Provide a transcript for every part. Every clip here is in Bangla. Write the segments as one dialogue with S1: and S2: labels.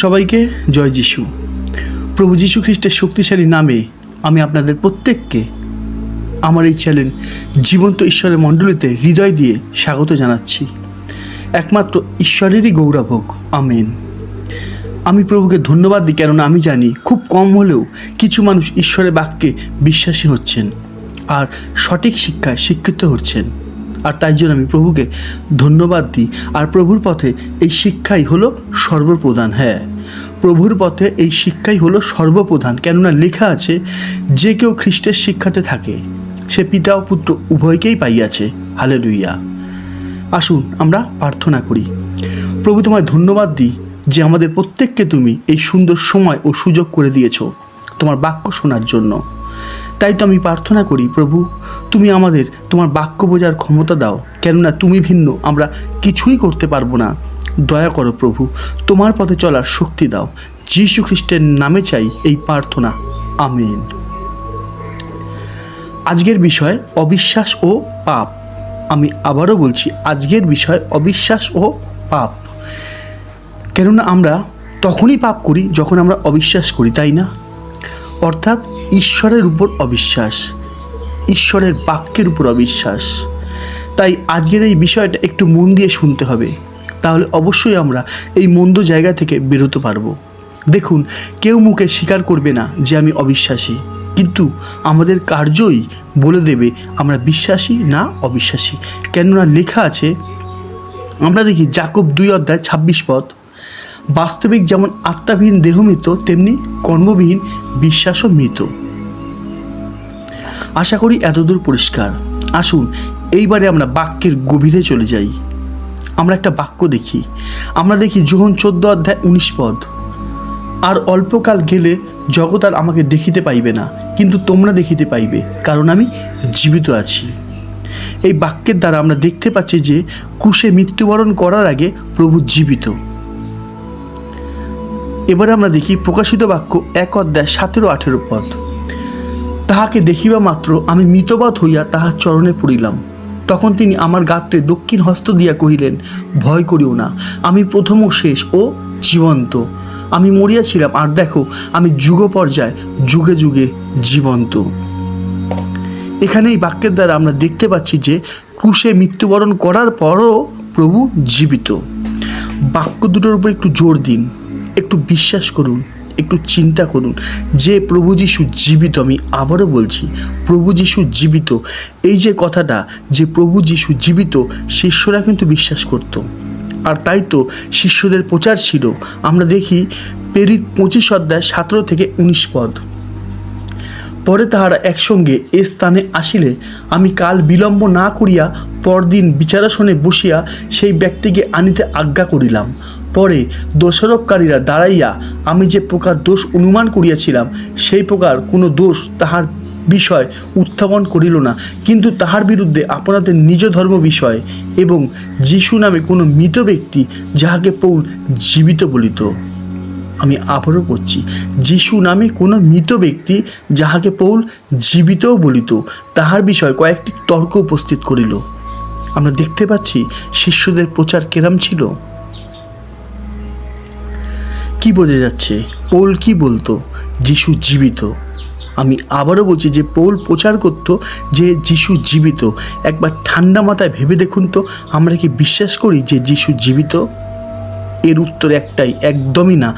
S1: সবাইকে জয় যিশু। প্রভু যীশু খ্রিস্টের শক্তিশালী নামে আমি আপনাদের প্রত্যেককে আমার এই চ্যানেল জীবন্ত ঈশ্বরের মণ্ডলীতে হৃদয় দিয়ে স্বাগত জানাচ্ছি। একমাত্র ঈশ্বরেরই গৌরব হোক, আমেন। আমি প্রভুকে ধন্যবাদ দিই, কেননা আমি জানি খুব কম হলেও কিছু মানুষ ঈশ্বরের বাক্যে বিশ্বাসী হচ্ছেন আর সঠিক শিক্ষায় শিক্ষিত হচ্ছেন, আর তাই জন্য আমি প্রভুকে ধন্যবাদ দিই। আর প্রভুর পথে এই শিক্ষাই হলো সর্বপ্রধান। হ্যাঁ, প্রভুর পথে এই শিক্ষাই হলো সর্বপ্রধান, কেননা লেখা আছে যে কেউ খ্রিস্টের শিক্ষাতে থাকে সে পিতা ও পুত্র উভয়কেই পাইয়াছে। হালেলুইয়া। আসুন আমরা প্রার্থনা করি। প্রভু, তোমায় ধন্যবাদ দিই যে আমাদের প্রত্যেককে তুমি এই সুন্দর সময় ও সুযোগ করে দিয়েছো তোমার বাক্য শোনার জন্য। তাই তো আমি প্রার্থনা করি, প্রভু তুমি আমাদের তোমার বাক্য বোঝার ক্ষমতা দাও, কেননা তুমি ভিন্ন আমরা কিছুই করতে পারবো না। দয়া করো প্রভু, তোমার পথে চলার শক্তি দাও। যীশু খ্রিস্টের নামে চাই এই প্রার্থনা, আমেন। আজকের বিষয় অবিশ্বাস ও পাপ। আমি আবারও বলছি, আজকের বিষয় অবিশ্বাস ও পাপ। কেননা আমরা তখনই পাপ করি যখন আমরা অবিশ্বাস করি, তাই না? অর্থাৎ ঈশ্বরের উপর অবিশ্বাস, ঈশ্বরের বাক্যের উপর অবিশ্বাস। তাই আজকের এই বিষয়টা একটু মন দিয়ে শুনতে হবে, তাহলে অবশ্যই আমরা এই মন্দ জায়গা থেকে বেরোতে পারবো। দেখুন, কেউ মুখে স্বীকার করবে না যে আমি অবিশ্বাসী, কিন্তু আমাদের কার্যই বলে দেবে আমরা বিশ্বাসী না অবিশ্বাসী। কেননা লেখা আছে, আমরা দেখি যাকব 2:26, বাস্তবিক যেমন আত্মাবিহীন দেহ মৃত, তেমনি কর্মবিহীন বিশ্বাসও মৃত। আশা করি এতদূর পরিষ্কার। আসুন এইবারে আমরা বাক্যের গভীরে চলে যাই। আমরা একটা বাক্য দেখি, আমরা দেখি যোহন 14:19, আর অল্পকাল গেলে জগৎ আর আমাকে দেখিতে পাইবে না, কিন্তু তোমরা দেখিতে পাইবে, কারণ আমি জীবিত আছি। এই বাক্যের দ্বারা আমরা দেখতে পাচ্ছি যে ক্রুশে মৃত্যুবরণ করার আগে প্রভু জীবিত। এবারে আমরা দেখি প্রকাশিত বাক্য 1:17-18, তাহাকে দেখিবা মাত্র আমি মৃতবৎ হইয়া তাহার চরণে পড়িলাম। তখন তিনি আমার গাত্রে দক্ষিণ হস্ত দিয়া কহিলেন, ভয় করিও না, আমি প্রথম ও শেষ ও জীবন্ত। আমি মরিয়াছিলাম, আর দেখো আমি যুগ পর্যায় যুগে যুগে জীবন্ত। এখানে এই বাক্যের দ্বারা আমরা দেখতে পাচ্ছি যে ক্রুশে মৃত্যুবরণ করার পরও প্রভু জীবিত। বাক্য দুটোর উপর একটু জোর দিন, একটু বিশ্বাস করুন, একটু চিন্তা করুন যে প্রভু যীশু জীবিত। আমি আবারও বলছি, প্রভু যীশু জীবিত। এই যে কথাটা যে প্রভু যীশু জীবিত, শিষ্যরা কিন্তু বিশ্বাস করত, আর তাই তো শিষ্যদের প্রচার ছিল। আমরা দেখি প্রেরিত 25:17-19, পরে তাহারা একসঙ্গে এ স্থানে আসিলে আমি কাল বিলম্ব না করিয়া পরদিন বিচারাসনে বসিয়া সেই ব্যক্তিকে আনিতে আজ্ঞা করিলাম। পরে দোষারোপকারীরা দাঁড়াইয়া আমি যে প্রকার দোষ অনুমান করিয়াছিলাম সেই প্রকার কোনো দোষ তাহার বিষয় উত্থাপন করিল না, কিন্তু তাহার বিরুদ্ধে আপনাদের নিজ ধর্ম বিষয় এবং যীশু নামে কোনো মৃত ব্যক্তি যাহাকে পৌল জীবিত বলিত। আমি আবারও পড়ছি, যীশু নামে কোনো মৃত ব্যক্তি যাহাকে পৌল জীবিতও বলিত, তাহার বিষয় কয়েকটি তর্ক উপস্থিত করিল। আমরা দেখতে পাচ্ছি শিষ্যদের প্রচার কেরাম ছিল। কি বোঝা যাচ্ছে? পৌল কি বলতো? যীশু জীবিত। আমি আবারও বলছি যে পৌল প্রচার করত যে যীশু জীবিত। একবার ঠান্ডা মাথায় ভেবে দেখুন তো, আমরা কি বিশ্বাস করি যে যীশু জীবিত? এর উত্তর একটাই, একদমই না।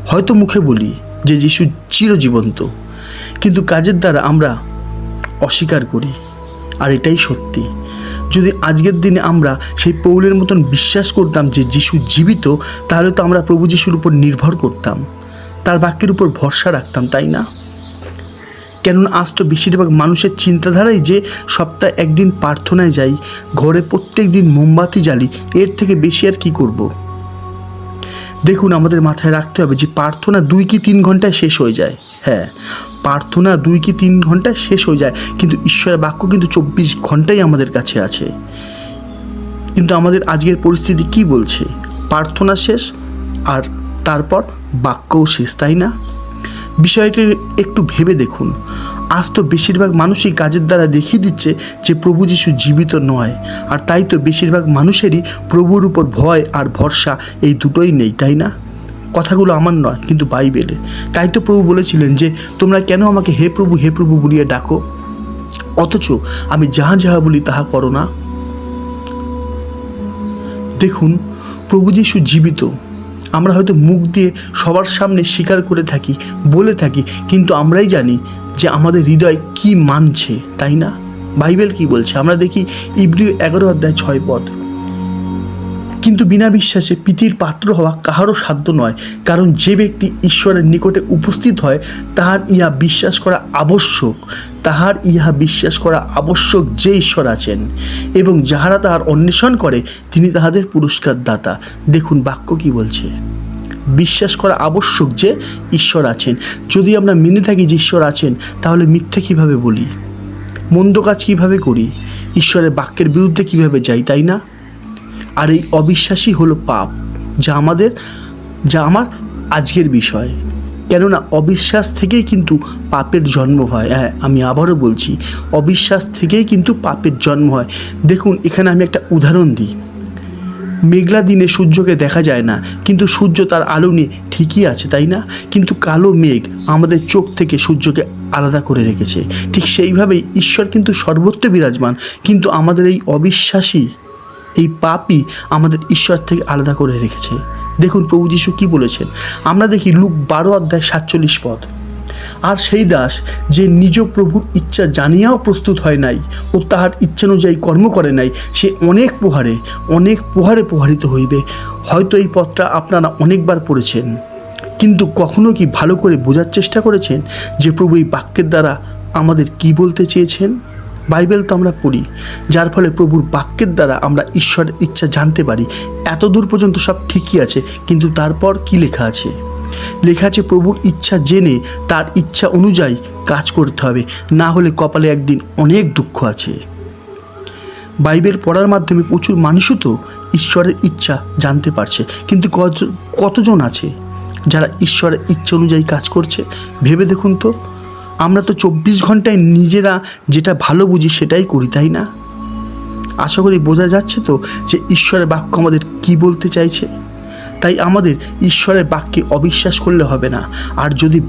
S1: হয়তো মুখে বলি যে যীশু চিরজীবন্ত, কিন্তু কাজের দ্বারা আমরা অস্বীকার করি, আর এটাই সত্যি। যদি আজকের দিনে আমরা সেই পৌলের মতন বিশ্বাস করতাম যে যীশু জীবিত, তাহলে তো আমরা প্রভু যীশুর উপর নির্ভর করতাম, তার বাক্যের উপর ভরসা রাখতাম, তাই না? কেননা আজ তো বেশিরভাগ মানুষের চিন্তাধারাই যে সপ্তাহে একদিন প্রার্থনায় যাই, ঘরে প্রত্যেক দিন মোমবাতি জ্বালি, এর থেকে বেশি আর কি করব। দেখুন, আমাদের মাথায় রাখতে হবে যে প্রার্থনা 2 কি 3 ঘন্টায় শেষ হয়ে যায়। হ্যাঁ, প্রার্থনা 2 কি 3 ঘন্টায় শেষ হয়ে যায়, কিন্তু ঈশ্বরের বাক্য কিন্তু 24 ঘন্টাই আমাদের কাছে আছে। কিন্তু আমাদের আজকের পরিস্থিতি কি বলছে? প্রার্থনা শেষ আর তারপর বাক্যও শেষ, তাই না? বিষয়টি একটু ভেবে দেখুন। আজ তো বেশিরভাগ মানুষই কাজের দ্বারা দেখিয়ে দিচ্ছে যে প্রভু যীশু জীবিত নয়, আর তাই তো বেশিরভাগ মানুষেরই প্রভুর উপর ভয় আর ভরসা এই দুটোই নেই, তাই না? কথাগুলো আমার নয়, কিন্তু বাইবেলে। তাই তো প্রভু বলেছিলেন যে তোমরা কেন আমাকে হে প্রভু বলিয়া ডাকো, অথচ আমি যাহা যাহা বলি তাহা করো না। দেখুন, প্রভু যীশু জীবিত। আমরা হয়তো মুখ দিয়ে সবার সামনে স্বীকার করে থাকি, বলে থাকি, কিন্তু আমরাই জানি যে আমাদের হৃদয় কি মানছে, তাই না? বাইবেল কি বলছে আমরা দেখি, ইব্রিয় 11:6 কিন্তু বিনা বিশ্বাসে প্রীতির পাত্র হওয়া কাহারও সাধ্য নয়, কারণ যে ব্যক্তি ঈশ্বরের নিকটে উপস্থিত হয় তাহার ইহা বিশ্বাস করা আবশ্যক যে ঈশ্বর আছেন, এবং যাহারা তাহার অন্বেষণ করে তিনি তাহাদের পুরস্কার দাতা। দেখুন বাক্য কি বলছে, বিশ্বাস করা আবশ্যক যে ঈশ্বর আছেন। যদি আমরা মেনে থাকি যে ঈশ্বর আছেন, তাহলে মিথ্যে কিভাবে বলি, মন্দ কাজ কিভাবে করি, ঈশ্বরের বাক্যের বিরুদ্ধে কিভাবে যাই, তাই না? আর এই অবিশ্বাসই হলো পাপ, যা আমার আজকের বিষয়। কেননা অবিশ্বাস থেকেই কিন্তু পাপের জন্ম হয়। হ্যাঁ, আমি আবারও বলছি, অবিশ্বাস থেকেই কিন্তু পাপের জন্ম হয়। দেখুন, এখানে আমি একটা উদাহরণ দিই। মেঘলা দিনে সূর্যকে দেখা যায় না, কিন্তু সূর্য তার আলো নিয়ে ঠিকই আছে, তাই না? কিন্তু কালো মেঘ আমাদের চোখ থেকে সূর্যকে আলাদা করে রেখেছে। ঠিক সেইভাবেই ঈশ্বর কিন্তু সর্বত্র বিরাজমান, কিন্তু আমাদের এই অবিশ্বাসী, এই পাপই আমাদের ঈশ্বর থেকে আলাদা করে রেখেছে। দেখুন প্রভু যীশু কি বলেছেন, আমরা দেখি লুক 12:47। আর সেই দাস যে নিজ প্রভুর ইচ্ছা জানিয়াও প্রস্তুত হয় নাই ও তাহার ইচ্ছানুযায়ী কর্ম করে নাই, সে অনেক প্রহারে প্রহারিত হইবে। হয়তো এই পথটা আপনারা অনেকবার পড়েছেন, কিন্তু কখনো কি ভালো করে বোঝার চেষ্টা করেছেন যে প্রভু এই বাক্যের দ্বারা আমাদের কি বলতে চেয়েছেন? বাইবেল তো আমরা পড়ি, যার ফলে প্রভুর বাক্যের দ্বারা আমরা ঈশ্বরের ইচ্ছা জানতে পারি। এত দূর পর্যন্ত সব ঠিকই আছে, কিন্তু তারপর কি লেখা আছে? লেখা আছে প্রভুর ইচ্ছা জেনে তার ইচ্ছা অনুযায়ী কাজ করতে হবে, না হলে কপালে একদিন অনেক দুঃখ আছে। বাইবেল পড়ার মাধ্যমে প্রচুর মানুষও তো ঈশ্বরের ইচ্ছা জানতে পারছে, কিন্তু কতজন আছে যারা ঈশ্বরের ইচ্ছা অনুযায়ী কাজ করছে? ভেবে দেখুন তো। আমরা তো 24 ঘন্টায় নিজেরা যেটা ভালো বুঝি সেটাই করি, তাই না? আশা করি বোঝা যাচ্ছে তো যে ঈশ্বরের বাক্য আমাদের কি বলতে চাইছে। তাই আমাদের ঈশ্বরের বাক্যে অবিশ্বাস করলে হবে না। আর যদি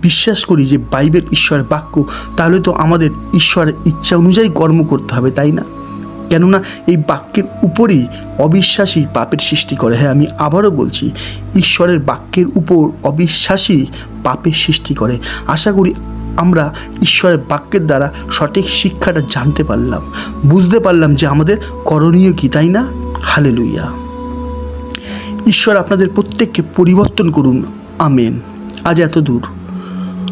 S1: বিশ্বাস করি যে বাইবেল ঈশ্বরের বাক্য, তাহলে তো আমাদের ঈশ্বরের ইচ্ছা অনুযায়ী কর্ম করতে হবে, তাই না? কেননা এই বাক্যের উপরই অবিশ্বাসী পাপের সৃষ্টি করে। হ্যাঁ, আমি আবারও বলছি, ঈশ্বরের বাক্যের উপর অবিশ্বাসী পাপের সৃষ্টি করে। আশা করি আমরা ঈশ্বরের বাক্যের দ্বারা সঠিক শিক্ষাটা জানতে পারলাম, বুঝতে পারলাম যে আমাদের করণীয় কি, তাই না? হালেলুয়া। ঈশ্বর আপনাদের প্রত্যেককে পরিবর্তন করুন। আমেন। আজ এত দূর,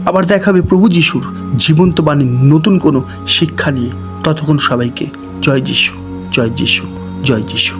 S1: আবার দেখা হবে প্রভু যিশুর জীবন্ত বাণীর নতুন কোনো শিক্ষা নিয়ে। ততক্ষণ সবাইকে জয় যিশু, জয় যিশু, জয় যিশু।